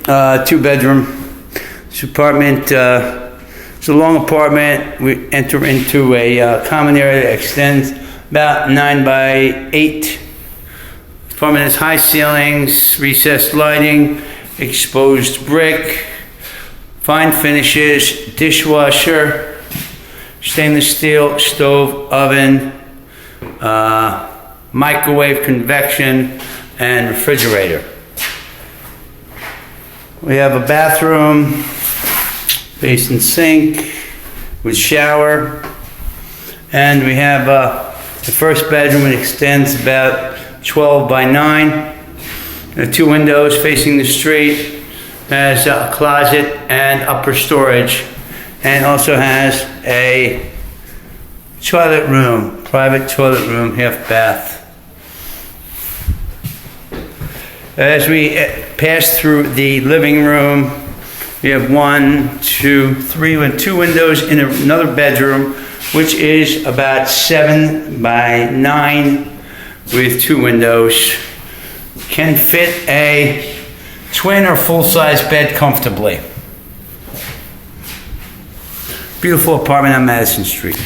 2-bedroom. This apartment, it's a long apartment. We enter into a common area that extends about 9 by 8. The apartment has high ceilings, recessed lighting, exposed brick, fine finishes, dishwasher, stainless steel stove, oven, microwave, convection, and refrigerator. We have a bathroom, basin sink with shower, and we have the first bedroom. It extends about 12 by 9. 2 windows facing the street, has a closet and upper storage, and also has a toilet room, private toilet room, half bath. As we pass through the living room, we have 1, 2, 3, and 2 windows in another bedroom, which is about 7 by 9 with 2 windows. Can fit a twin or full-size bed comfortably. Beautiful apartment on Madison Street.